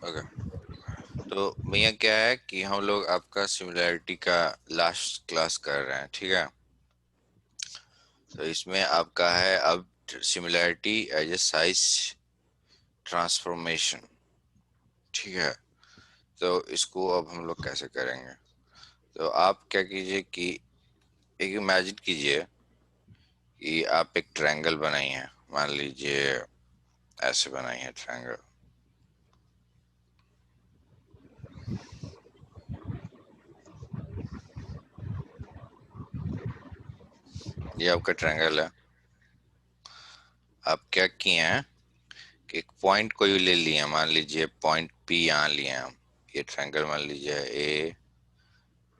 Okay. तो भैया क्या है कि हम लोग आपका सिमिलैरिटी का लास्ट क्लास कर रहे हैं, ठीक है। तो इसमें आपका है अब similarity as a size transformation, ठीक है। तो इसको अब हम लोग कैसे करेंगे? तो आप क्या कीजिए कि एक इमेजिन कीजिए कि आप एक ट्रायंगल बनाई है, मान लीजिए ऐसे बनाई है ट्रायंगल। ये आपका ट्रायंगल है। आप क्या किए हैं कि एक पॉइंट को ही ले लिए, मान लीजिए पॉइंट पी यहाँ लिए हम। ये ट्रायंगल मान लीजिए ए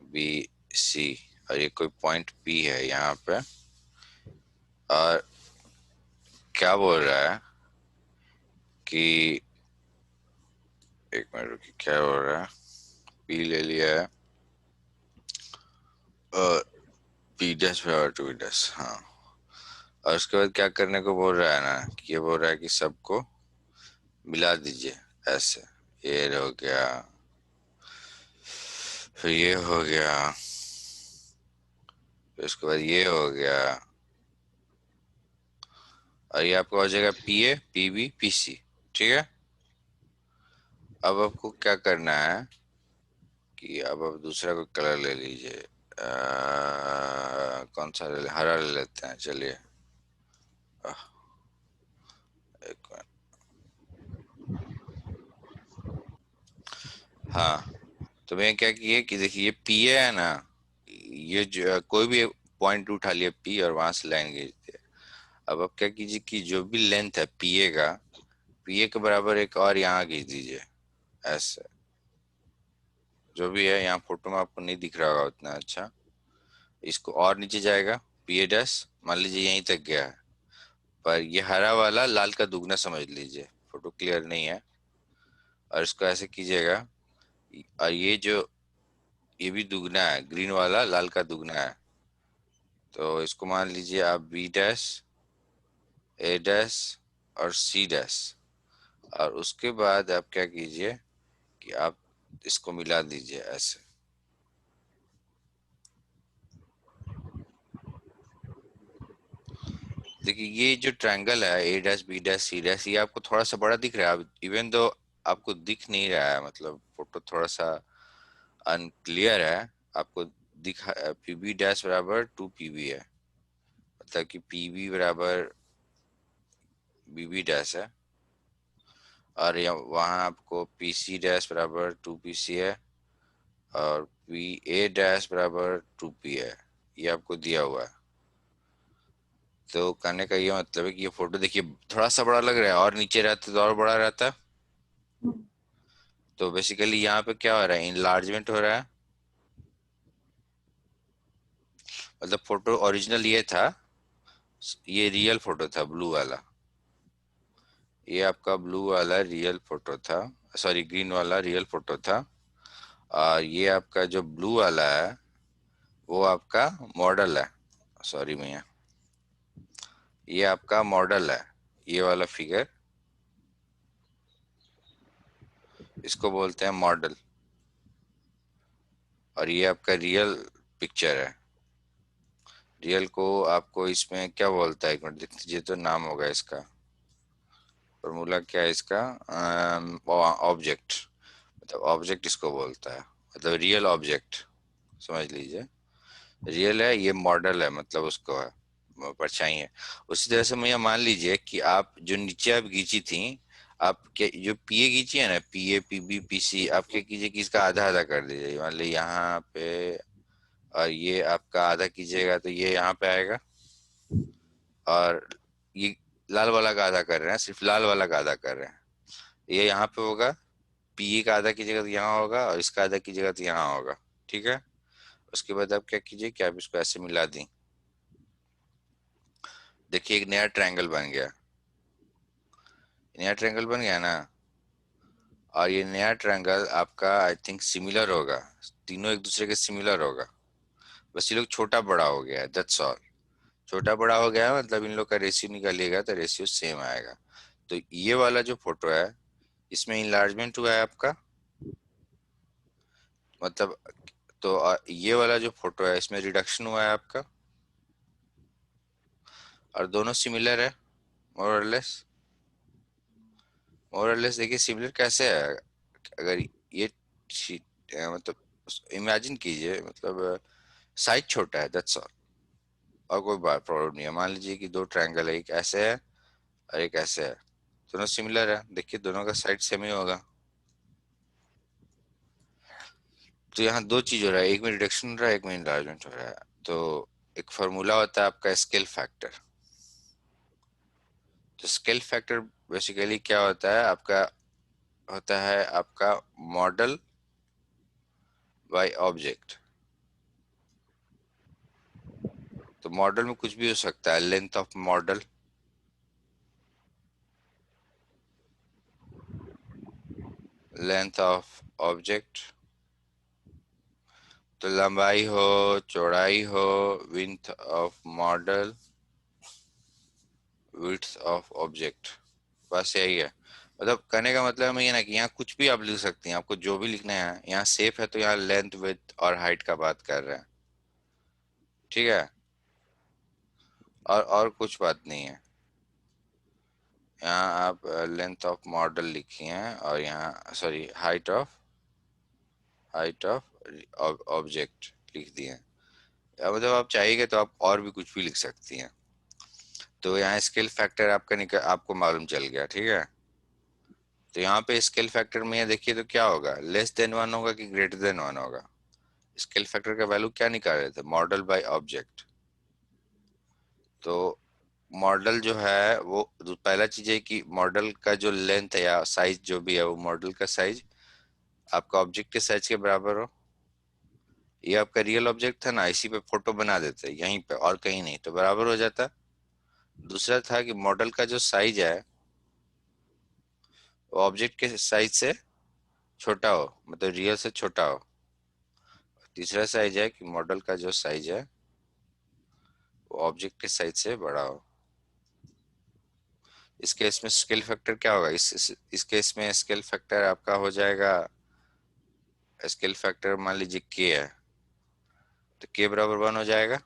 बी सी, और ये कोई पॉइंट पी है यहाँ पे। और क्या बोल रहा है कि एक मिनट रुकिए, क्या बोल रहा है? पी ले लिया है और पी डैश बराबर टू डैश, हाँ। और उसके बाद क्या करने को बोल रहा है ना, कि ये बोल रहा है कि सबको मिला दीजिए ऐसे। ये हो गया, फिर ये हो गया, फिर उसके बाद ये हो गया, और ये आपका हो जाएगा P A P B P C, ठीक है। अब आपको क्या करना है कि अब आप दूसरा कोई कलर ले लीजिए। कौन सा हरा ले लेते हैं, चलिए। एक मिनट। हाँ, तो मैं क्या किए कि देखिए ये पी ए है ना, ये जो कोई भी पॉइंट उठा लिया पी और वहां से लाइन खींच दिया। अब आप क्या कीजिए कि जो भी लेंथ है पी ए का, पी ए के बराबर एक और यहाँ खींच दीजिए ऐसे। जो भी है यहाँ फोटो में आपको नहीं दिख रहा होगा उतना अच्छा। इसको और नीचे जाएगा, पी ए डैश मान लीजिए यहीं तक गया है। पर ये हरा वाला लाल का दुगना समझ लीजिए, फोटो क्लियर नहीं है। और इसको ऐसे कीजिएगा, और ये जो ये भी दुगना है, ग्रीन वाला लाल का दुगना है। तो इसको मान लीजिए आप बी डैश ए डैश और सी डैश। और उसके बाद आप क्या कीजिए कि आप इसको मिला दीजिए ऐसे। देखिए ये जो ट्रायंगल है A dash B dash C dash, ये आपको थोड़ा सा बड़ा दिख रहा है, इवन दो आपको दिख नहीं रहा है, मतलब फोटो थोड़ा सा अनक्लियर है। आपको दिखा पीबी डैश बराबर टू पीबी है, मतलब कि पीबी बराबर बीबी डैश है। और वहाँ आपको पी सी डैश बराबर टू पी सी है, और पी ए डैश बराबर टू पी है। ये आपको दिया हुआ है। तो कहने का ये मतलब है कि ये फोटो देखिए थोड़ा सा बड़ा लग रहा है, और नीचे रहता तो और बड़ा रहता। तो बेसिकली यहाँ पे क्या हो रहा है, इनलार्जमेंट हो रहा है। मतलब फोटो ओरिजिनल ये था, ये रियल फोटो था ब्लू वाला। ये आपका ब्लू वाला रियल फोटो था, सॉरी ग्रीन वाला रियल फोटो था। और ये आपका जो ब्लू वाला है वो आपका मॉडल है। सॉरी भैया, ये आपका मॉडल है, ये वाला फिगर, इसको बोलते हैं मॉडल। और ये आपका रियल पिक्चर है। रियल को आपको इसमें क्या बोलता है, एक मिनट देख लीजिए तो नाम होगा इसका, फॉर्मूला क्या है इसका, ऑब्जेक्ट। मतलब ऑब्जेक्ट इसको बोलता है, मतलब रियल ऑब्जेक्ट समझ लीजिए। रियल है, ये मॉडल है, मतलब उसको है परछाई है। उसी तरह से मैं मान लीजिए कि आप जो नीचे आप खींची थी, आप क्या जो पी ए खींची है ना, P A P B P C, आप क्या कीजिए कि इसका आधा आधा कर दीजिए, मान लीजिए यहाँ पे। और ये आपका आधा कीजिएगा तो ये यहाँ पे आएगा। और ये लाल वाला का आधा कर रहे हैं, सिर्फ लाल वाला का आधा कर रहे हैं। ये यहाँ पे होगा, पी का आधा कीजिएगा तो यहाँ होगा, और इसका आधा कीजिएगा तो यहाँ होगा, ठीक है। उसके बाद आप क्या कीजिए कि आप इसको ऐसे मिला दी। देखिए एक नया ट्रायंगल बन गया, नया ट्रायंगल बन गया ना। और ये नया ट्रायंगल आपका आई थिंक सिमिलर होगा, तीनों एक दूसरे के सिमिलर होगा। बस ये लोग छोटा बड़ा हो गया है, दैट्स ऑल। छोटा बड़ा हो गया मतलब इन लोग का रेशियो निकालिएगा तो रेशियो सेम आएगा। तो ये वाला जो फोटो है, इसमें इनलार्जमेंट हुआ है आपका, मतलब तो ये वाला जो फोटो है इसमें रिडक्शन हुआ है आपका, और दोनों सिमिलर है मोर और लेस। मोर और लेस देखिए सिमिलर कैसे है, अगर ये मतलब इमेजिन कीजिए, मतलब साइज छोटा है, दैट्स ऑल। और कोई बात प्रॉब्लम नहीं है। मान लीजिए कि दो ट्रायंगल है, एक ऐसे है और एक ऐसे है, दोनों सिमिलर है, देखिए दोनों का साइड सेम ही होगा। तो यहाँ दो चीज हो रहा है, एक में रिडक्शन हो रहा है, एक में इनलार्जमेंट हो रहा है। तो एक फार्मूला होता है आपका स्केल फैक्टर। तो स्केल फैक्टर बेसिकली क्या होता है आपका, होता है आपका मॉडल बाय ऑब्जेक्ट। तो मॉडल में कुछ भी हो सकता है, length of model, length of object, तो लंबाई हो, चौड़ाई हो, width of model, width of object, बस यही है। मतलब कहने का मतलब है ये ना कि यहाँ कुछ भी आप लिख सकते हैं, आपको जो भी लिखना है। यहाँ सेफ है तो यहाँ लेंथ विड्थ और हाइट का बात कर रहे हैं, ठीक है। और कुछ बात नहीं है। यहाँ आप लेंथ ऑफ मॉडल लिखिए हैं, और यहाँ सॉरी हाइट ऑफ ऑब्जेक्ट लिख दिए। मतलब आप चाहिएगा तो आप और भी कुछ भी लिख सकती हैं। तो यहाँ स्केल फैक्टर आपका निकल आपको मालूम चल गया, ठीक है। तो यहाँ पे स्केल फैक्टर में ये देखिए तो क्या होगा, लेस देन वन होगा कि ग्रेटर देन वन होगा। स्केल फैक्टर का वैल्यू क्या निकाल रहे थे, मॉडल बाय ऑब्जेक्ट। तो मॉडल जो है वो पहला चीज है कि मॉडल का जो लेंथ है या साइज जो भी है, वो मॉडल का साइज आपका ऑब्जेक्ट के साइज के बराबर हो। ये आपका रियल ऑब्जेक्ट था ना, इसी पे फोटो बना देते यहीं पे और कहीं नहीं, तो बराबर हो जाता। दूसरा था कि मॉडल का जो साइज है वो ऑब्जेक्ट के साइज से छोटा हो, मतलब रियल से छोटा हो। तीसरा साइज है कि मॉडल का जो साइज है वो ऑब्जेक्ट के साइज से बड़ा हो। इस केस में स्केल फैक्टर क्या होगा, इस केस में स्केल फैक्टर आपका हो जाएगा, स्केल फैक्टर मान लीजिए के है, तो के बराबर वन हो जाएगा।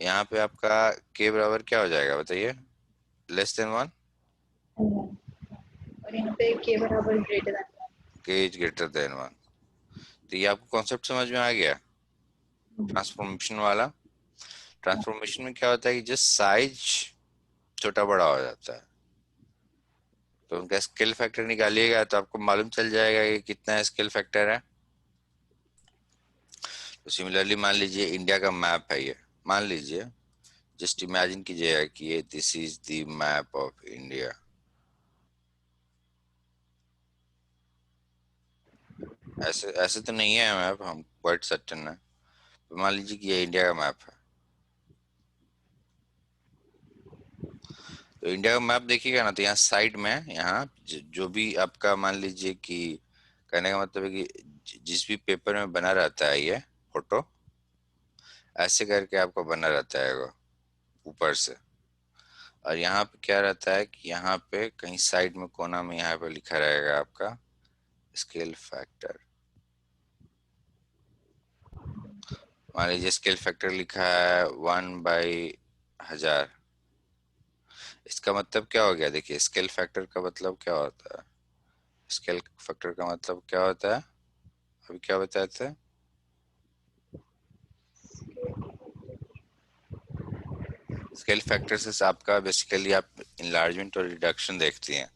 यहाँ पे आपका के बराबर क्या हो जाएगा बताइए, लेस देन वन, और यहाँ पे के बराबर ग्रेटर देन। के इज ग्रेटर देन वन। तो ये आपको कॉन्सेप्ट समझ में आ गया, ट्रांसफॉर्मेशन वाला। ट्रांसफॉर्मेशन में क्या होता है कि जस्ट साइज छोटा बड़ा हो जाता है। तो उनका स्केल फैक्टर निकालिएगा तो आपको मालूम चल जाएगा कि कितना स्केल फैक्टर है। तो सिमिलरली मान लीजिए इंडिया का मैप है ये, मान लीजिए, जस्ट इमेजिन कीजिएगा कि ये this is the map of India. ऐसे ऐसे तो नहीं है मैप, हम क्वाइट सर्टेन है। तो मान लीजिए कि ये इंडिया का मैप है। तो इंडिया का मैप देखिएगा ना, तो यहाँ साइड में, यहाँ जो भी आपका मान लीजिए कि, कहने का मतलब है कि जिस भी पेपर में बना रहता है ये फोटो, ऐसे करके आपका बना रहता है वो ऊपर से। और यहाँ पे क्या रहता है कि यहाँ पे कहीं साइड में कोना में यहाँ पे लिखा रहेगा आपका स्केल फैक्टर। मान लीजिए स्केल फैक्टर लिखा है 1/1000। इसका मतलब क्या हो गया, देखिए स्केल फैक्टर का मतलब क्या होता है, स्केल फैक्टर का मतलब क्या होता है, अभी क्या बताए थे। स्केल फैक्टर से आपका बेसिकली आप इनलार्जमेंट और रिडक्शन देखती हैं।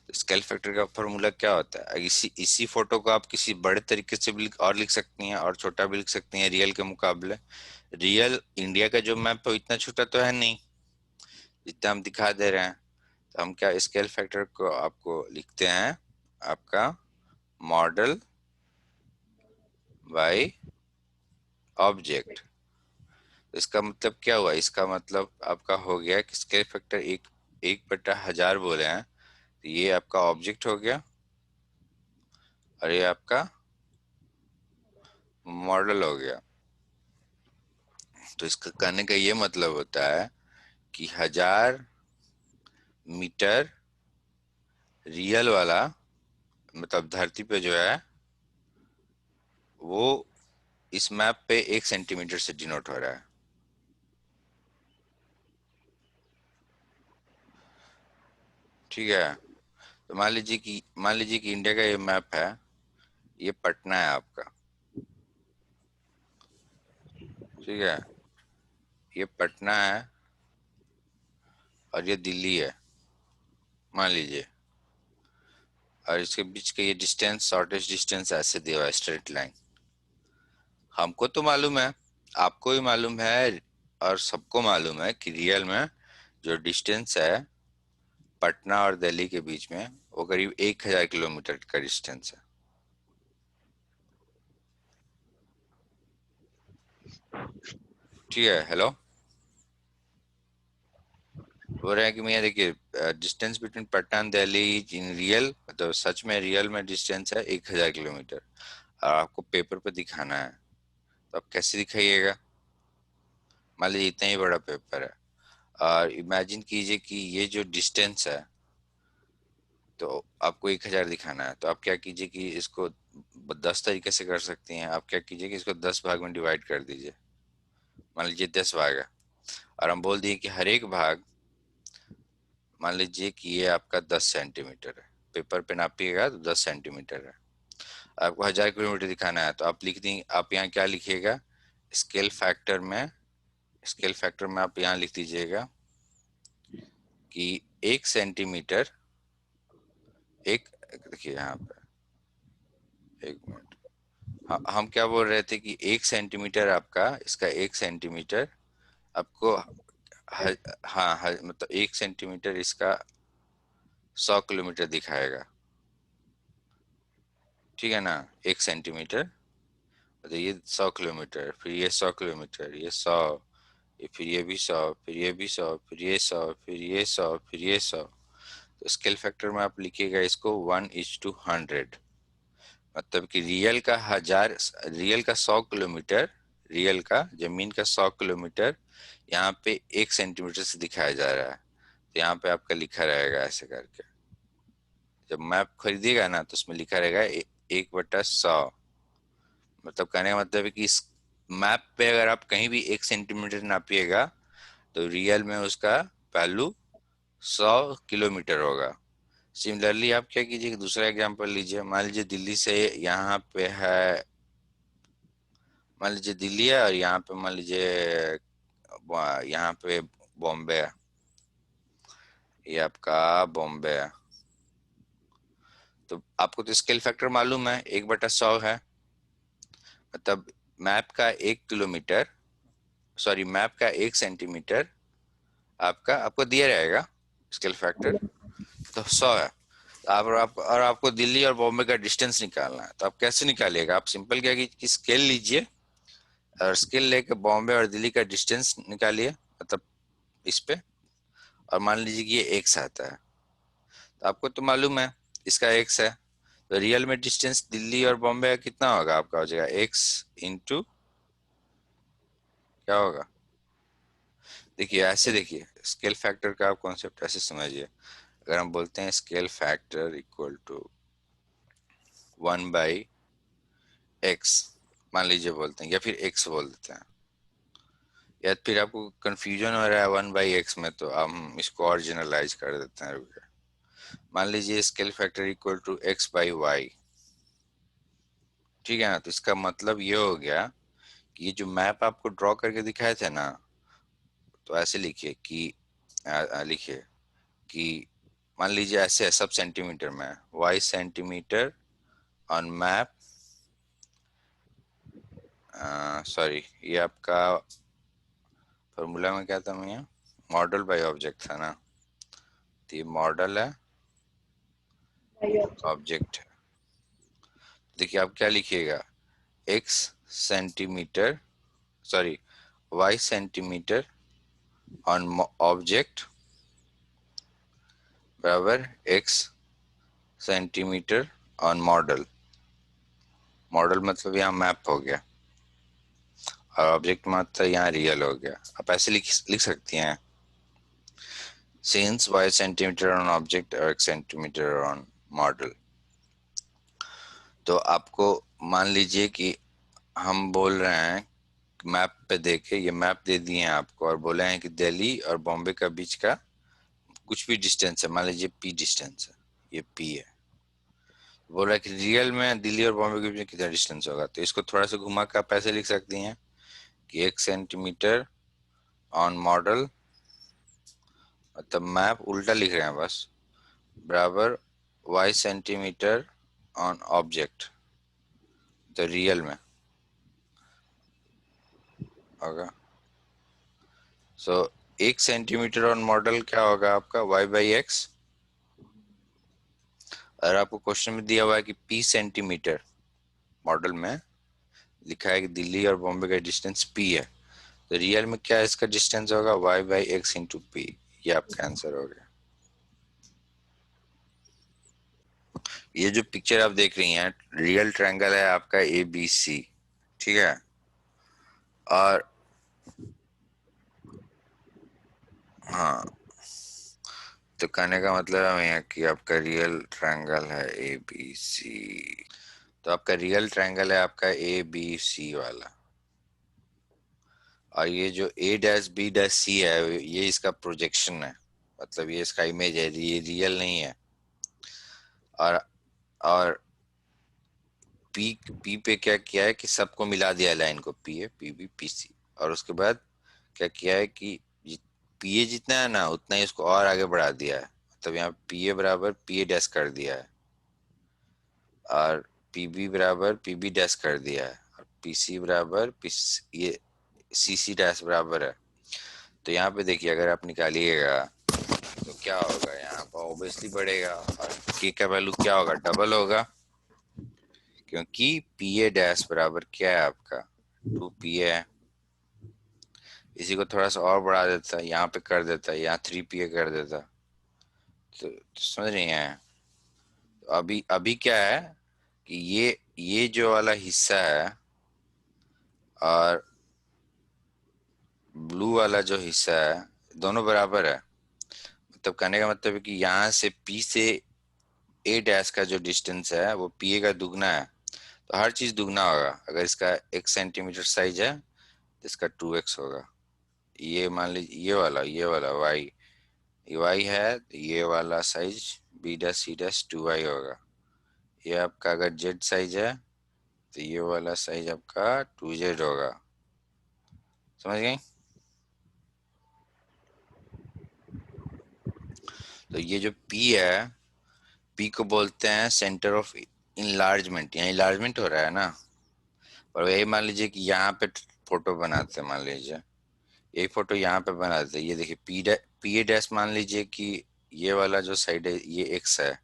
तो स्केल फैक्टर का फॉर्मूला क्या होता है, इसी इसी फोटो को आप किसी बड़े तरीके से भी और लिख सकती हैं और छोटा भी लिख सकती हैं रियल के मुकाबले। रियल इंडिया का जो मैप है इतना छोटा तो है नहीं जितना हम दिखा दे रहे हैं। तो हम क्या स्केल फैक्टर को आपको लिखते हैं, आपका मॉडल बाय ऑब्जेक्ट। इसका मतलब क्या हुआ, इसका मतलब आपका हो गया कि स्केल फैक्टर 1/1000 बोले हैं, तो ये आपका ऑब्जेक्ट हो गया और ये आपका मॉडल हो गया। तो इसका कहने का ये मतलब होता है कि 1000 मीटर रियल वाला मतलब धरती पे जो है वो इस मैप पे 1 सेंटीमीटर से डिनोट हो रहा है। ठीक है। तो मान लीजिए कि इंडिया का ये मैप है, ये पटना है आपका। ठीक है, ये पटना है और ये दिल्ली है मान लीजिए। और इसके बीच का ये डिस्टेंस, शॉर्टेस्ट डिस्टेंस ऐसे दिया हुआ है, स्ट्रेट लाइन। हमको तो मालूम है, आपको भी मालूम है, और सबको मालूम है कि रियल में जो डिस्टेंस है पटना और दिल्ली के बीच में वो करीब 1,000 किलोमीटर का डिस्टेंस है। ठीक है। हेलो, बोल रहे हैं कि भैया देखिए, distance between Patna and Delhi in real, मतलब सच में रियल में डिस्टेंस है 1,000 किलोमीटर। और आपको पेपर पे दिखाना है, तो आप कैसे दिखाइएगा? मान लीजिए इतना ही बड़ा पेपर है, और इमेजिन कीजिए कि ये जो डिस्टेंस है, तो आपको 1,000 दिखाना है। तो आप क्या कीजिए कि इसको 10 तरीके से कर सकती हैं। आप क्या कीजिए कि इसको 10 भाग में डिवाइड कर दीजिए। मान लीजिए 10 भाग है, और हम बोल दिए कि हर एक भाग, मान लीजिए कि ये आपका 10 सेंटीमीटर है। पेपर पे नापिएगा तो 10 सेंटीमीटर है। आपको 1,000 किलोमीटर दिखाना है, तो आप लिख दी, आप यहाँ क्या लिखिएगा? स्केल फैक्टर में, स्केल फैक्टर में आप यहाँ लिख दीजिएगा कि 1 सेंटीमीटर, एक, देखिए यहाँ पे, 1 मिनट। हम क्या बोल रहे थे कि 1 सेंटीमीटर आपका, इसका 1 सेंटीमीटर आपको हाँ, मतलब 1 सेंटीमीटर इसका 100 किलोमीटर दिखाएगा। ठीक है ना? 1 सेंटीमीटर, तो ये 100 किलोमीटर, फिर ये 100 किलोमीटर, ये 100, ये फिर ये भी 100, फिर ये भी 100, फिर ये 100, फिर ये 100, फिर ये 100। तो स्केल फैक्टर में आप लिखिएगा इसको 1:100। मतलब कि रियल का 100 किलोमीटर, रियल का जमीन का 100 किलोमीटर यहाँ पे 1 सेंटीमीटर से दिखाया जा रहा है। तो यहाँ पे आपका लिखा रहेगा ऐसे करके। जब मैप खरीदिएगा ना तो उसमें लिखा रहेगा 1/100। मतलब कहने का मतलब है कि इस मैप पे अगर आप कहीं भी 1 सेंटीमीटर नापिएगा तो रियल में उसका वैल्यू 100 किलोमीटर होगा। सिमिलरली आप क्या कीजिए कि दूसरा एग्जांपल लीजिए। मान लीजिए दिल्ली से यहाँ पे है, मान लीजिए दिल्ली है, और यहाँ पे मान लीजिए यहाँ पे बॉम्बे है, ये आपका बॉम्बे है। तो आपको तो स्केल फैक्टर मालूम है, 1/100 है। मतलब मैप का 1 किलोमीटर, सॉरी मैप का 1 सेंटीमीटर आपका आपको दिया रहेगा स्केल फैक्टर, तो 100 है। और आपको दिल्ली और बॉम्बे का डिस्टेंस निकालना है, तो आप कैसे निकालिएगा? आप सिंपल क्या कि स्केल लीजिए, और स्केल लेके बॉम्बे और दिल्ली का डिस्टेंस निकालिए, मतलब इस पे, और मान लीजिए कि ये एक्स आता है। तो आपको तो मालूम है इसका एक्स है, तो रियल में डिस्टेंस दिल्ली और बॉम्बे का कितना होगा? आपका हो जाएगा एक्स इंटू, क्या होगा? देखिए ऐसे, देखिए स्केल फैक्टर का आप कॉन्सेप्ट ऐसे समझिए। अगर हम बोलते हैं scale factor equal to 1/x, मान लीजिए बोलते हैं, या फिर x बोल देते हैं, या फिर आपको कंफ्यूजन हो रहा है 1/x में, तो हम इसको और जनरलाइज कर देते हैं, रुकिए। मान लीजिए scale factor equal to x/y। ठीक है ना? तो इसका मतलब ये हो गया कि ये जो मैप आपको ड्रॉ करके दिखाए थे ना, तो ऐसे लिखिए कि लिखिए कि मान लीजिए ऐसे है, सब सेंटीमीटर में, y centimetre on map, sorry ये आपका फॉर्मूला में क्या था भैया? मॉडल बाय ऑब्जेक्ट था ना, तो ये मॉडल है, बाई ये ऑब्जेक्ट। ऑब्जेक्ट है। देखिए आप क्या लिखिएगा, x centimetre, sorry y centimetre on object बराबर x centimetre on model. Model मतलब यहाँ मैप हो गया, और ऑब्जेक्ट मतलब यहाँ रियल हो गया। आप ऐसे लिख लिख सकती हैं। since y centimetre on object और x सेंटीमीटर on model। तो आपको मान लीजिए कि हम बोल रहे हैं, मैप पे देखे, ये मैप दे दिए हैं आपको और बोले हैं कि दिल्ली और बॉम्बे का बीच का कुछ भी डिस्टेंस है, मान लीजिए p डिस्टेंस है, ये p है। बोल रहा है कि रियल में दिल्ली और बॉम्बे के बीच में कितना डिस्टेंस होगा, तो इसको थोड़ा सा घुमा कर आप ऐसे लिख सकती हैं कि 1 सेंटीमीटर ऑन मॉडल, मतलब मैप उल्टा लिख रहे हैं बस, बराबर y सेंटीमीटर ऑन ऑब्जेक्ट, तो रियल में होगा। सो 1 सेंटीमीटर ऑन मॉडल क्या होगा आपका, y/x। और आपको क्वेश्चन में दिया हुआ है कि p सेंटीमीटर, मॉडल में लिखा है कि दिल्ली और बॉम्बे का डिस्टेंस p है, तो रियल में क्या इसका डिस्टेंस होगा, y/x इंटू p। ये आपका आंसर हो गया। ये जो पिक्चर आप देख रही हैं, रियल ट्रायंगल है आपका ABC, ठीक है। और हाँ, तो कहने का मतलब है भैया कि आपका रियल ट्रायंगल है ABC। तो आपका रियल ट्रायंगल है आपका ABC वाला। और ये जो A-B-C है, ये इसका प्रोजेक्शन है, मतलब ये इसका इमेज है, ये रियल नहीं है। और और पी पी पे क्या किया है कि सबको मिला दिया लाइन को, P A P B P C. और उसके बाद क्या किया है कि पी ए जितना है ना उतना ही उसको और आगे बढ़ा दिया है, मतलब यहाँ पी ए बराबर पी ए डैश कर दिया है, और पी बी बराबर पी बी डैश कर दिया है, और पी सी बराबर पी ये सी सी डैश बराबर है। तो यहाँ पे देखिए अगर आप निकालिएगा तो क्या होगा, यहाँ पर ऑब्वियसली बढ़ेगा, और के का वैल्यू क्या होगा, डबल होगा, क्योंकि पी ए डैश बराबर क्या है आपका 2 पी ए। इसी को थोड़ा सा और बढ़ा देता, यहाँ पे कर देता, यहाँ 3 पी ए कर देता। तो समझ रही हैं। तो अभी अभी क्या है कि ये जो वाला हिस्सा है और ब्लू वाला जो हिस्सा है, दोनों बराबर है। मतलब कहने का मतलब है कि यहाँ से पी से ए डैश का जो डिस्टेंस है वो पी ए का दुगना है। तो हर चीज दुगना होगा, अगर इसका 1 सेंटीमीटर साइज है तो इसका 2x होगा। ये मान लीजिए ये वाला y है, तो ये वाला size B dash C dash 2y होगा। ये आपका अगर जेड साइज है तो ये वाला साइज आपका 2z होगा। समझ गई। तो ये जो p है, p को बोलते हैं सेंटर ऑफ इनलार्जमेंट, यहाँ इनलार्जमेंट हो रहा है ना। और यही मान लीजिए कि यहाँ पे फोटो बनाते हैं, मान लीजिए यही फोटो यहाँ पे बना देते हैं। ये देखिए पी ए डैश मान लीजिए कि ये वाला जो साइड है ये x है,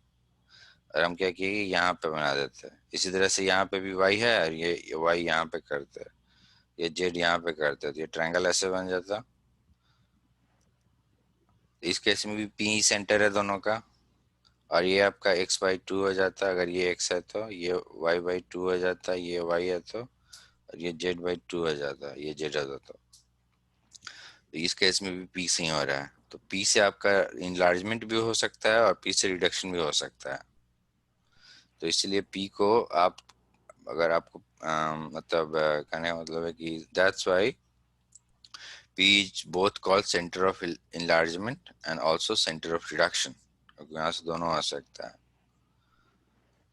और हम क्या किए कि यहाँ पे बना देते हैं। इसी तरह से यहाँ पे भी y है और ये y यहाँ पे करते हैं, ये z यहाँ पे करते हैं, तो ये ट्रायंगल ऐसे बन जाता। इस केस में भी p सेंटर है दोनों का, और ये आपका x/2 हो जाता है, अगर ये x है तो ये y/2 हो जाता है, ये y है तो, और ये z/2 हो जाता है, ये z होता तो। तो इस केस में भी p से ही हो रहा है, तो p से आपका इनलार्जमेंट भी हो सकता है और p से रिडक्शन भी हो सकता है। तो इसलिए p को आप, अगर आपको मतलब कहने का मतलब है कि that's why p is both called center of enlargement and also center of reduction, क्योंकि यहाँ से दोनों आ सकता है।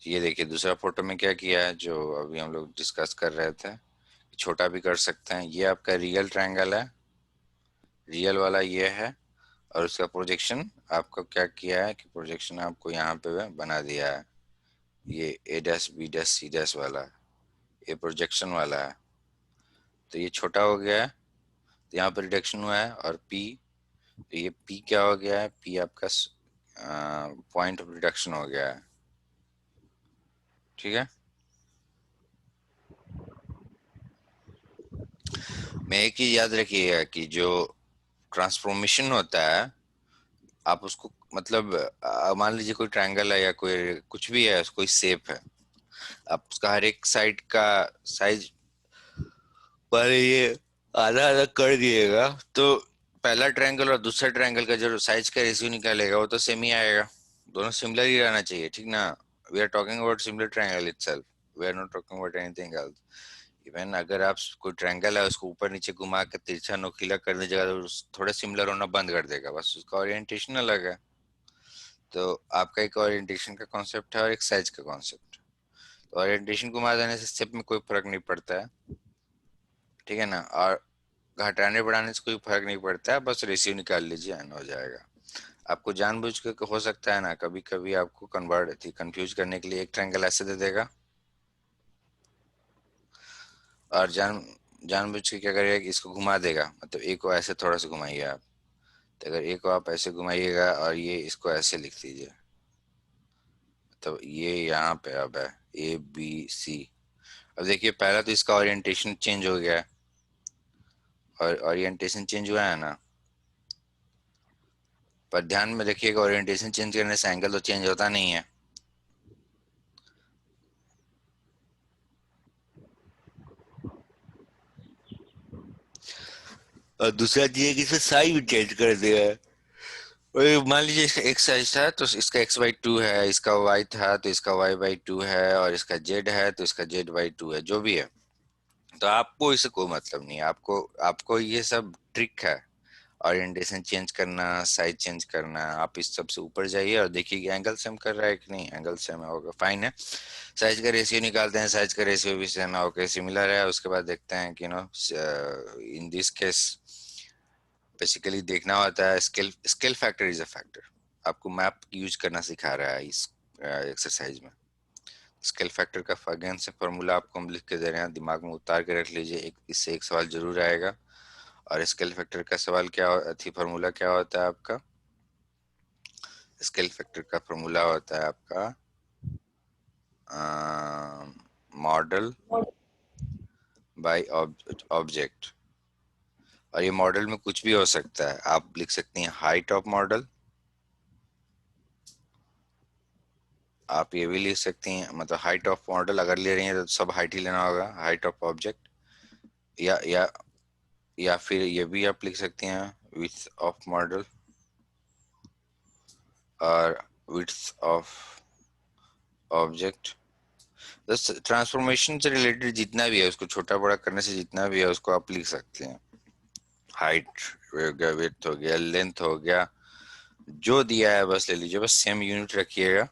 ये देखिए दूसरा फोटो में क्या किया है, जो अभी हम लोग डिस्कस कर रहे थे, छोटा भी कर सकते हैं। ये आपका रियल ट्रायंगल है, रियल वाला ये है, और उसका प्रोजेक्शन आपका क्या किया है कि प्रोजेक्शन आपको यहाँ पे बना दिया है, ये A dash B dash C dash वाला, ये प्रोजेक्शन वाला है। तो ये छोटा हो गया है, तो यहाँ पर रिडक्शन हुआ है, और पी, तो ये पी क्या हो गया है, पी आपका पॉइंट ऑफ रिडक्शन हो गया है। ठीक है। मैं एक चीज याद रखिएगा कि जो ट्रांसफॉर्मेशन होता है, आप उसको मतलब मान लीजिए कोई ट्रायंगल है या कोई कुछ भी है, कोई शेप है, आप उसका हर एक साइड का साइज पर ये आधा आधा कर दिएगा, तो पहला ट्रायंगल और दूसरा ट्रायंगल का जो साइज का रेशियो निकालेगा वो तो सेम ही आएगा, दोनों सिमिलर ही रहना चाहिए, ठीक ना। We are talking about similar triangle itself, we are not talking about anything else. Even अगर आप कोई ट्रायंगल है उसको ऊपर नीचे घुमा के तिरछा नोकीला करने जगह तो थोड़े सिमिलर होना बंद कर देगा, बस उसका ओरिएंटेशन अलग है। तो आपका एक ओरिएंटेशन का कॉन्सेप्ट है और एक साइज का कॉन्सेप्ट। तो ओरिएंटेशन घुमा देने से स्टेप में कोई फर्क नहीं पड़ता है, ठीक है ना। और घटाने बढ़ाने से कोई फर्क नहीं पड़ता है, बस रेशियो निकाल लीजिए एंड हो जाएगा। आपको जानबूझ के हो सकता है ना कभी कभी आपको कन्वर्ट कंफ्यूज करने के लिए एक ट्रायंगल ऐसे दे देगा, और जानबूझ के क्या करेगा कि इसको घुमा देगा, मतलब एक को ऐसे थोड़ा सा घुमाइए आप। तो अगर एक को आप ऐसे घुमाइएगा और ये इसको ऐसे लिख दीजिए, तो ये यहाँ पे अब है ABC। अब देखिए पहला तो इसका ओरिएंटेशन चेंज हो गया है, और ओरिएंटेशन चेंज हुआ है ना। पर ध्यान में रखिएगा ओरिएंटेशन चेंज करने से एंगल तो चेंज होता नहीं है। और दूसरा चीज है कि इसमें साइज भी चेंज कर दिया है। वही मान लीजिए इसका एक्स साइज था तो इसका x/2 है, इसका y था तो इसका y/2 है, और इसका z है तो इसका z/2 है, जो भी है। तो आपको इससे कोई मतलब नहीं है, आपको आपको ये सब ट्रिक है, ओरिएंटेशन चेंज करना, साइज चेंज करना। आप इस सब से ऊपर जाइए और देखिए कि एंगल सेम कर रहा है कि नहीं, एंगल सेम होगा फाइन है। साइज का रेशियो निकालते हैं, साइज का रेशियो भी सेम है, ओके सिमिलर है। उसके बाद देखते हैं कि no in this case basically देखना होता है scale, scale factor is a factor. आपको मैप यूज करना सिखा रहा है इस एक्सरसाइज में। स्केल फैक्टर का अगेन से फॉर्मूला आपको हम लिख के दे रहे हैं, दिमाग में उतार के रख लीजिए, एक इससे एक सवाल जरूर आएगा। और स्केल फैक्टर का सवाल क्या थी, फॉर्मूला क्या होता है आपका। स्केल फैक्टर का फॉर्मूला होता है आपका मॉडल बाय ऑब्जेक्ट। और ये मॉडल में कुछ भी हो सकता है, आप लिख सकते हैं हाइट ऑफ मॉडल, आप ये भी लिख सकती हैं, मतलब हाइट ऑफ मॉडल अगर ले रही हैं तो सब हाइट ही लेना होगा, हाइट ऑफ ऑब्जेक्ट। या या फिर ये भी आप लिख सकती हैं विड्थ ऑफ मॉडल और विड्थ ऑफ ऑब्जेक्ट। बस ट्रांसफॉर्मेशन से रिलेटेड जितना भी है उसको छोटा बड़ा करने से जितना भी है उसको आप लिख सकते हैं। हाइट हो गया, विड्थ हो गया, लेंथ हो गया, जो दिया है बस ले लीजिए, बस सेम यूनिट रखिएगा।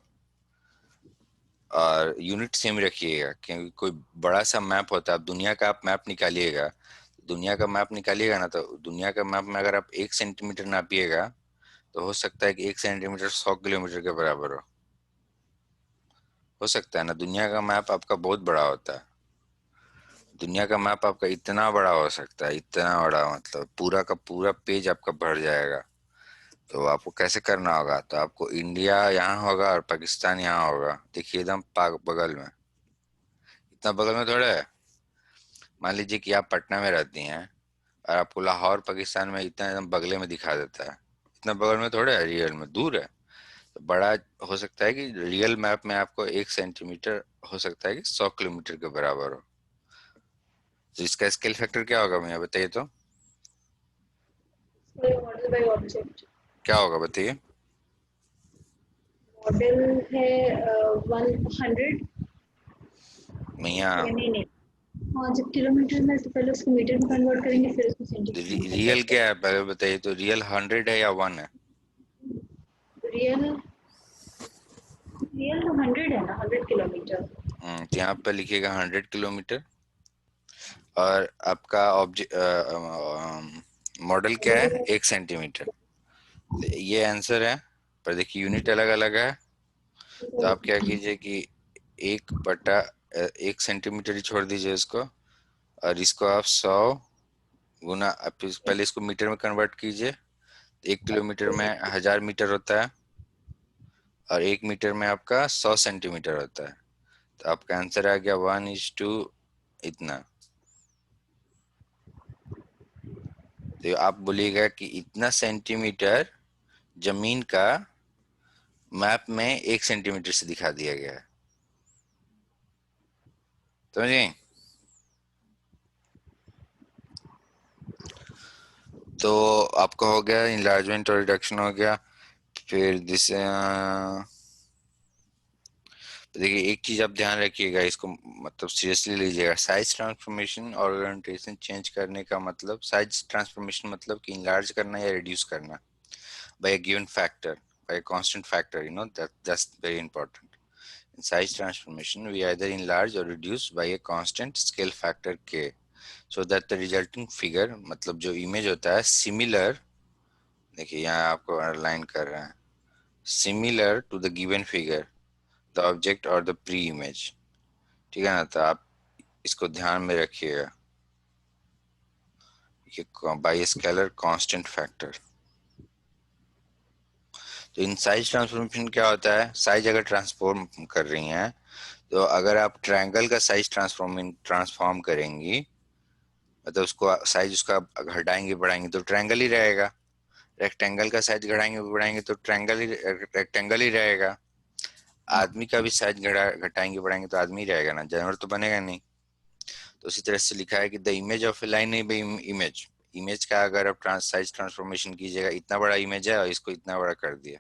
और यूनिट सेम रखिएगा, क्योंकि कोई बड़ा सा मैप होता है, अब दुनिया का आप मैप निकालिएगा, दुनिया का मैप निकालिएगा ना, तो दुनिया का मैप में अगर आप 1 सेंटीमीटर नापिएगा तो हो सकता है कि 1 सेंटीमीटर 100 किलोमीटर के बराबर हो सकता है ना। दुनिया का मैप आपका बहुत बड़ा होता है, दुनिया का मैप आपका इतना बड़ा हो सकता है, इतना बड़ा मतलब पूरा का पूरा पेज आपका भर जाएगा। तो आपको कैसे करना होगा, तो आपको इंडिया यहाँ होगा और पाकिस्तान यहाँ होगा, देखिए एकदम पाक बगल में, इतना बगल में थोड़ा है। मान लीजिए कि आप पटना में रहती हैं और आपको लाहौर पाकिस्तान में इतना एकदम बगले में दिखा देता है, इतना बगल में थोड़ा है, रियल में दूर है। तो बड़ा हो सकता है कि रियल मैप में आपको 1 सेंटीमीटर हो सकता है कि 100 किलोमीटर के बराबर हो। तो इसका स्केल फैक्टर क्या होगा मुझे बताइए तो, मॉडल बाय ऑब्जेक्ट। क्या होगा बताइए। मॉडल है 100। भैया नहीं नहीं, हाँ जब किलोमीटर में तो पहले उसको मीटर में कन्वर्ट करेंगे फिर उसको सेंटीमीटर में रियल कन्वर्ट क्या है करेंगे। पहले बताइए तो, रियल 100 है या 1 है। रियल रियल तो 100 है ना, 100 किलोमीटर। तो यहाँ पे लिखिएगा 100 किलोमीटर। और आपका ऑब्जेक्ट मॉडल क्या है, 1 सेंटीमीटर। ये आंसर है, पर देखिए यूनिट अलग अलग है। तो आप क्या कीजिए कि 1/1 सेंटीमीटर ही छोड़ दीजिए इसको, और इसको आप 100 गुना, आप पहले इसको मीटर में कन्वर्ट कीजिए। 1 किलोमीटर में 1000 मीटर होता है, और 1 मीटर में आपका 100 सेंटीमीटर होता है। तो आपका आंसर आ गया 1:2 इतना। तो आप बोलिएगा कि इतना सेंटीमीटर जमीन का मैप में 1 सेंटीमीटर से दिखा दिया गया है, समझे। तो आपका हो गया इंलार्जमेंट और रिडक्शन हो गया। फिर दिस देखिए एक चीज आप ध्यान रखिएगा, इसको मतलब सीरियसली लीजिएगा। साइज ट्रांसफॉर्मेशन और ओरिएंटेशन चेंज करने का मतलब, साइज ट्रांसफॉर्मेशन मतलब कि इंलार्ज करना या रिड्यूस करना by a given factor, by a constant factor, that's very important. In size transformation, we either enlarge or reduce by a constant scale factor k, so that the resulting figure, मतलब जो image होता है similar, देखिए यहाँ आपको underline कर रहे हैं, similar to the given figure, the object और द प्री इमेज। ठीक है ना, तो आप इसको ध्यान में रखिएगा, ये बाई स्केलर कांस्टेंट फैक्टर। तो इन साइज ट्रांसफॉर्मेशन क्या होता है, साइज अगर ट्रांसफॉर्म कर रही हैं, तो अगर आप ट्रायंगल का साइज ट्रांसफॉर्म करेंगी, मतलब उसको साइज उसका घटाएंगे बढ़ाएंगे तो ट्रायंगल ही रहेगा। रेक्टेंगल का साइज घटाएंगे बढ़ाएंगे तो ट्रायंगल ही, रेक्टेंगल ही रहेगा। आदमी का भी साइज घटाएंगे बढ़ाएंगे तो आदमी ही रहेगा ना, जानवर तो बनेगा नहीं। तो उसी तरह से लिखा है कि the image of A line नहीं भाई, इमेज, इमेज का अगर आप साइज ट्रांसफॉर्मेशन कीजिएगा, इतना बड़ा इमेज है और इसको इतना बड़ा कर दिया,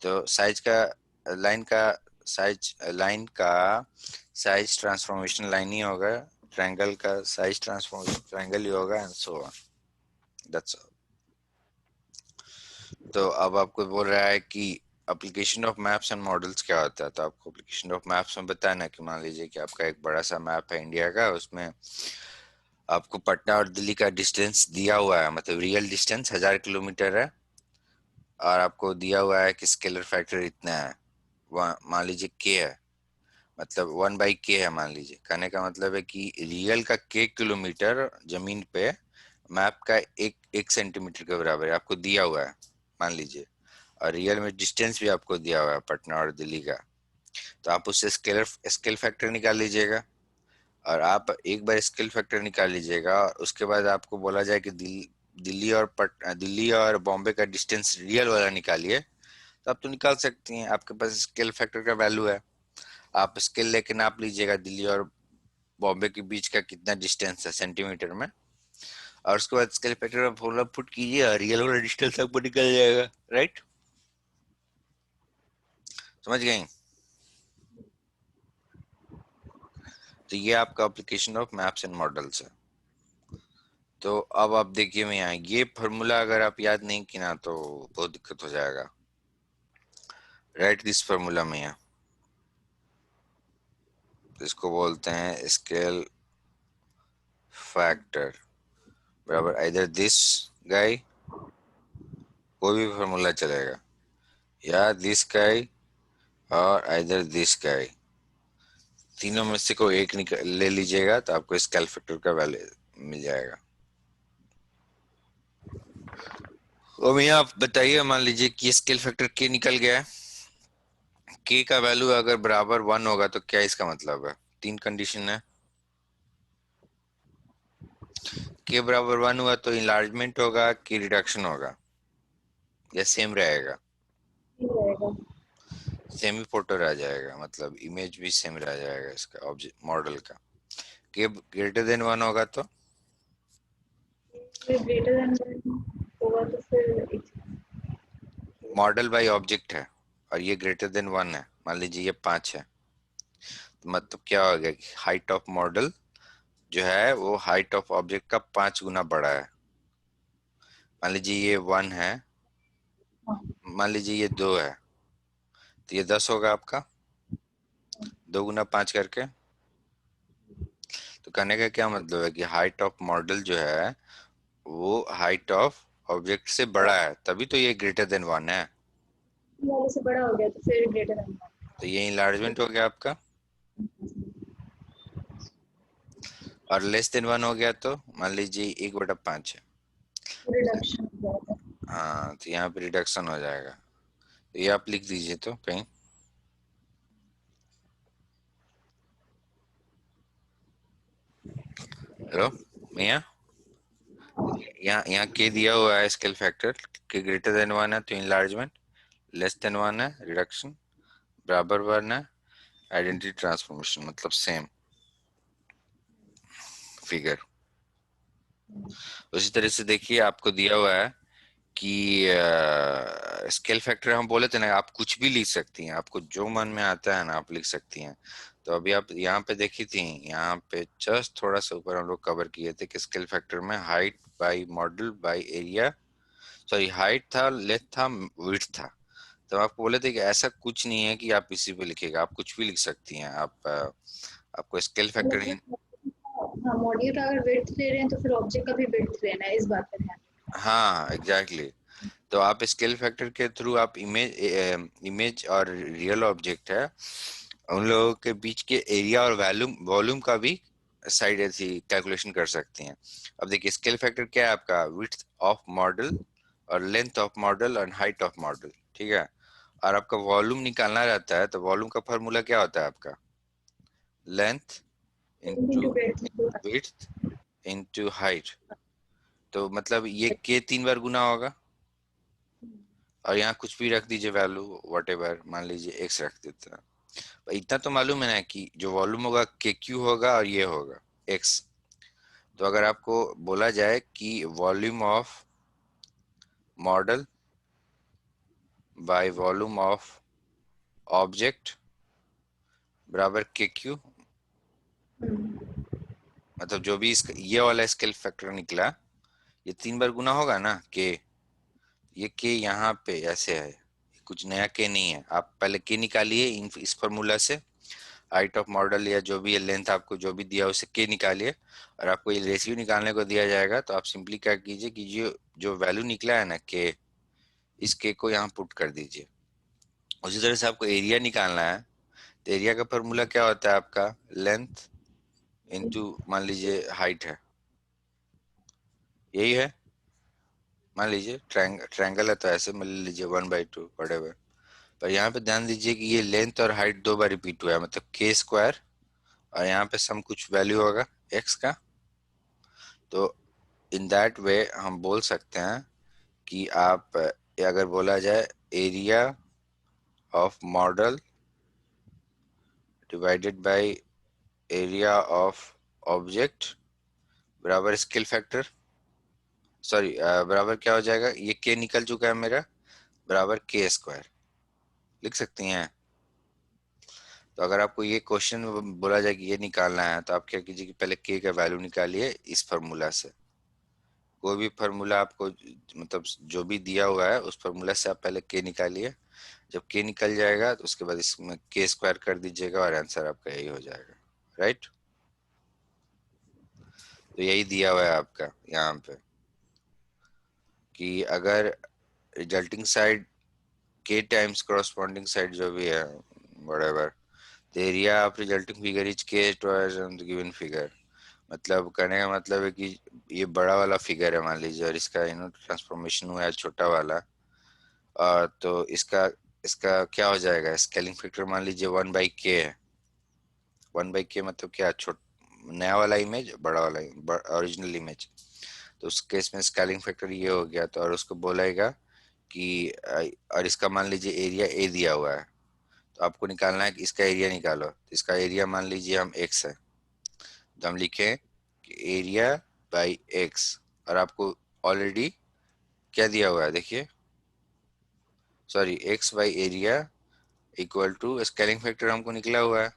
तो साइज का, लाइन का लाइन का साइज ट्रांसफॉर्मेशन लाइन ही होगा, ट्रायंगल का साइज ट्रांसफॉर्मेशन ट्रायंगल ही होगा, and so on, that's all. तो अब आपको बोल रहा है कि application of maps and models क्या होता है। तो आपको एप्लीकेशन ऑफ मैप्स में बताना कि मान लीजिए कि आपका एक बड़ा सा मैप है इंडिया का, उसमें आपको पटना और दिल्ली का डिस्टेंस दिया हुआ है, मतलब रियल डिस्टेंस 1000 किलोमीटर है, और आपको दिया हुआ है कि स्केलर फैक्टर इतना है, मान लीजिए के है, मतलब 1/k है मान लीजिए। कहने का मतलब है कि रियल का k किलोमीटर जमीन पे मैप का एक एक सेंटीमीटर के बराबर है, आपको दिया हुआ है मान लीजिए, और रियल में डिस्टेंस भी आपको दिया हुआ है पटना और दिल्ली का। तो आप उससे स्केल फैक्टर निकाल लीजिएगा, और आप एक बार स्केल फैक्टर निकाल लीजिएगा, और उसके बाद आपको बोला जाए कि दिल्ली और बॉम्बे का डिस्टेंस रियल वाला निकालिए, तो आप तो निकाल सकती हैं, आपके पास स्केल फैक्टर का वैल्यू है। आप स्केल लेके नाप लीजिएगा दिल्ली और बॉम्बे के बीच का कितना डिस्टेंस है सेंटीमीटर में, और उसके बाद स्केल फैक्टर का फॉर्मूला पुट कीजिए और रियल वाला डिस्टेंस आपको निकल जाएगा, राइट। समझ गए। तो ये आपका application of maps and models है। तो अब आप देखिए मैं यहाँ ये फॉर्मूला अगर आप याद नहीं किया तो बहुत दिक्कत हो जाएगा। राइट दिस फॉर्मूला में यहाँ, इसको बोलते हैं स्केल फैक्टर बराबर इधर दिस गाय, कोई भी फॉर्मूला चलेगा, या दिस गाय और इधर दिस गाय, तीनों में से कोई एक ले लीजिएगा तो आपको स्केल फैक्टर का वैल्यू मिल जाएगा। और भैया आप बताइए, मान लीजिए कि स्केल फैक्टर के निकल गया है, के का वैल्यू अगर बराबर 1 होगा तो क्या इसका मतलब है, तीन कंडीशन है। के बराबर 1 हुआ तो इनलार्जमेंट होगा कि रिडक्शन होगा, या सेम रहेगा, ठीक रहेगा। सेम ही फोटो रह जाएगा, मतलब इमेज भी सेम रह जाएगा इसका ऑब्जेक्ट मॉडल का। के ग्रेटर देन 1 होगा तो फिर ग्रेटर देन होगा तो फिर मॉडल बाई ऑब्जेक्ट है, और ये ग्रेटर देन 1 है, मान लीजिए ये 5 है, तो मतलब क्या हो गया कि हाइट ऑफ मॉडल जो है वो हाइट ऑफ ऑब्जेक्ट का 5 गुना बड़ा है। मान लीजिए ये 1 है, मान लीजिए ये 2 है, तो ये 10 होगा आपका, 2 गुना 5 करके। तो कहने का क्या मतलब है कि हाइट ऑफ मॉडल जो है वो हाइट ऑफ ऑब्जेक्ट से बड़ा है, तभी तो ये ग्रेटर देन 1 है। वाले से बड़ा हो गया तो फिर ग्रेटर देन तो ये इंलार्जमेंट हो गया आपका, और लेस देन 1 हो गया तो मान लीजिए 1/5 है, रिडक्शन हो जाएगा। हाँ तो यहाँ पे रिडक्शन हो जाएगा। तो ये आप लिख दीजिए तो कहीं, हेलो भैया, यहाँ यहाँ के दिया हुआ है स्केल फैक्टर, के ग्रेटर देन 1 है तो इंलार्जमेंट, लेस देन 1 है रिडक्शन, बराबर 1 है आइडेंटिटी ट्रांसफॉर्मेशन, मतलब सेम फिगर। उसी तरह से देखिए आपको दिया हुआ है कि स्केल फैक्टर हम बोले थे ना, आप कुछ भी लिख सकती हैं, आपको जो मन में आता है ना आप लिख सकती हैं। तो अभी आप यहाँ पे देखी थी, यहाँ पे जस्ट थोड़ा सा ऊपर हम लोग कवर किए थे कि स्केल फैक्टर में height bye model by area, sorry height था, लेंथ था, विड्थ था। तो हम आपको बोले थे कि ऐसा कुछ नहीं है कि आप इसी पे लिखेगा, आप कुछ भी लिख सकती हैं। आप आपको स्केल फैक्टर ही, मतलब हाँ, मॉड्यूल का अगर विड्थ ले रहे हैं तो फिर ऑब्जेक्ट का भी विड्थ लेना है, इस बात का ध्यान हाँ एग्जैक्टली exactly। तो आप स्केल फैक्टर के थ्रू आप इमेज और रियल ऑब्जेक्ट है उन लोगों के बीच के एरिया और वॉल्यूम वॉल्यूम का भी साइड ऐसी कैलकुलेशन कर सकती हैं। अब देखिए स्केल फैक्टर क्या है आपका, विड्थ ऑफ मॉडल और लेंथ ऑफ मॉडल और हाइट ऑफ मॉडल, ठीक है। और आपका वॉल्यूम निकालना रहता है तो वॉल्यूम का फॉर्मूला क्या होता है आपका, लेंथ है। Into into width. Width into height. तो मतलब ये के 3 बार गुना होगा, और यहाँ कुछ भी रख दीजिए वैल्यू, वट एवर, मान लीजिए एक्स रख देते हैं। इतना तो मालूम है ना कि जो वॉल्यूम होगा के क्यू होगा और ये होगा एक्स। तो अगर आपको बोला जाए कि volume of model by volume of object बराबर के क्यू, मतलब जो भी इसका ये वाला स्केल फैक्टर निकला, ये 3 बार गुना होगा ना के, ये के यहाँ पे ऐसे है, कुछ नया के नहीं है। आप पहले के निकालिए इस फॉर्मूला से, हाइट ऑफ मॉडल या जो भी है लेंथ आपको जो भी दिया उसे के निकालिए, और आपको ये रेशियो निकालने को दिया जाएगा तो आप सिंपली क्या कीजिए कि जो जो वैल्यू निकला है ना के, इस के को यहाँ पुट कर दीजिए। उसी तरह से आपको एरिया निकालना है, तो एरिया का फॉर्मूला क्या होता है आपका, लेंथ इंटू मान लीजिए हाइट है, यही है। मान लीजिए ट्रायंगल है तो ऐसे मान लीजिए 1/2 whatever। पर यहाँ पे ध्यान दीजिए कि ये लेंथ और हाइट 2 बार रिपीट हुआ है, मतलब के स्क्वायर, और यहाँ पे सम कुछ वैल्यू होगा एक्स का। तो इन दैट वे हम बोल सकते हैं कि आप अगर बोला जाए area of model divided by area of object बराबर स्केल फैक्टर, सॉरी बराबर क्या हो जाएगा, ये के निकल चुका है मेरा, बराबर के स्क्वायर लिख सकती हैं। तो अगर आपको ये क्वेश्चन बोला जाए कि ये निकालना है तो आप क्या कीजिए कि पहले के का वैल्यू निकालिए इस फार्मूला से, कोई भी फार्मूला आपको मतलब जो भी दिया हुआ है उस फार्मूला से आप पहले के निकालिए। जब के निकल जाएगा तो उसके बाद इसमें के स्क्वायर कर दीजिएगा और आंसर आपका यही हो जाएगा, राइट। तो यही दिया हुआ है आपका यहाँ पे कि अगर रिजल्टिंग साइड के टाइम्स करस्पॉन्डिंग साइड जो भी है whatever, the area of resulting figure is k twice on the given figure। मतलब कहने का मतलब है कि ये बड़ा वाला फिगर है मान लीजिए, और इसका ट्रांसफॉर्मेशन हुआ है छोटा वाला, तो इसका इसका क्या हो जाएगा, स्केलिंग फैक्टर मान लीजिए 1/k है। 1/k मतलब क्या, छोट नया वाला इमेज बड़ा वाला ओरिजिनल इमेज, तो उस केस में स्केलिंग फैक्टर ये हो गया। तो और उसको बोलेगा कि और इसका मान लीजिए एरिया ए दिया हुआ है, तो आपको निकालना है कि इसका एरिया निकालो। तो इसका एरिया मान लीजिए हम एक्स है, तो हम लिखें कि एरिया बाई एक्स, और आपको ऑलरेडी क्या दिया हुआ है देखिए, sorry X by area equal to scaling factor हमको निकला हुआ है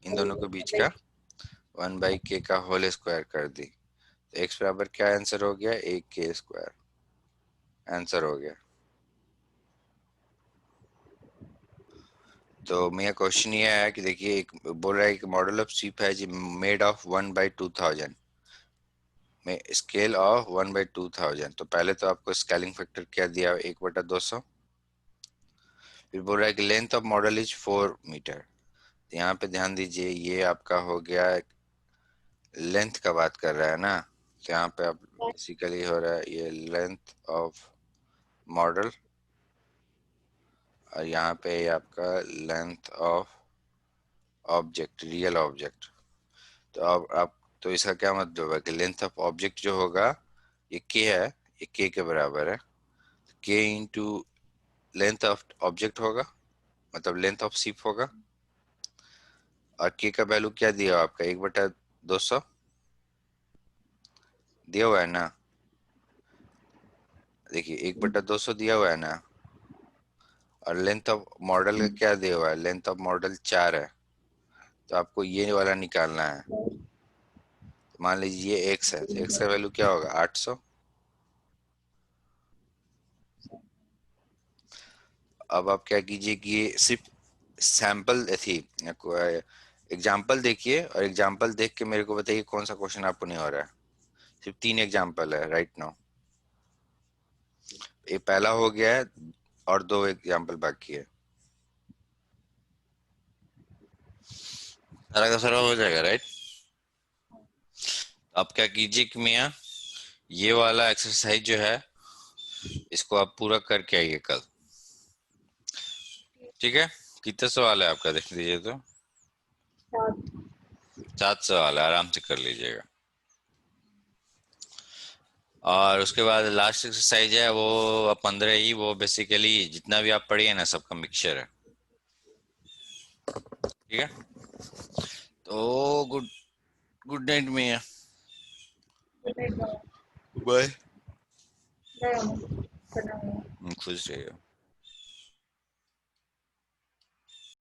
इन दोनों के बीच का, 1/k का होल स्क्वायर कर दी। तो एक्स बराबर क्या आंसर हो गया, 1k² आंसर हो गया। तो मेरा क्वेश्चन ये है कि देखिए एक बोल रहा है कि मॉडल ऑफ शिप है जी मेड ऑफ 1/2000 में स्केल ऑफ 1/2000। तो पहले तो आपको स्केलिंग फैक्टर क्या दिया, 1/200। फिर बोल रहा है कि length of model is 4 metre. तो यहाँ पे ध्यान दीजिए ये आपका हो गया लेंथ का बात कर रहा है ना, तो यहाँ पे आप बेसिकली हो रहा है ये लेंथ ऑफ मॉडल, और यहाँ पे आपका length of object, real object. तो अब आप तो इसका क्या मतलब है कि लेंथ ऑफ ऑब्जेक्ट जो होगा ये के है, ये के के बराबर है, के इंटू लेंथ ऑफ ऑब्जेक्ट होगा, मतलब लेंथ ऑफ शिप होगा। और के का वैल्यू क्या दिया आपका, 1/200, दिया हुआ है ना, देखिए 1/200 दिया हुआ है ना, और लेंथ ऑफ मॉडल का क्या दिया हुआ है, लेंथ ऑफ मॉडल 4 है, तो आपको ये वाला निकालना है। तो मान लीजिए ये एक्स है, तो एक्स का वैल्यू क्या होगा, 800। अब आप क्या कीजिए कि ये सिर्फ सैंपल थी, एग्जाम्पल देखिए, और एग्जाम्पल देख के मेरे को बताइए कौन सा क्वेश्चन आपको नहीं हो रहा है। सिर्फ 3 एग्जाम्पल है राइट नाउ, ये पहला हो गया है, और 2 एग्जाम्पल बाकी है, सारा का सारा हो जाएगा राइट। आप क्या कीजिए कि मियाँ, ये वाला एक्सरसाइज जो है इसको आप पूरा करके आइए कल, ठीक है। कितना सवाल है आपका, देख लीजिए तो। 7। 7 सवाल है, आराम से कर लीजिएगा। और उसके बाद लास्ट एक्सरसाइज है वो 15 ही, वो बेसिकली जितना भी आप पढ़िए ना सबका मिक्सचर है, ठीक है। तो गुड गुड नाइट मियाँ। Good night. बाय। बाय। प्रणाम। खुश रहिए।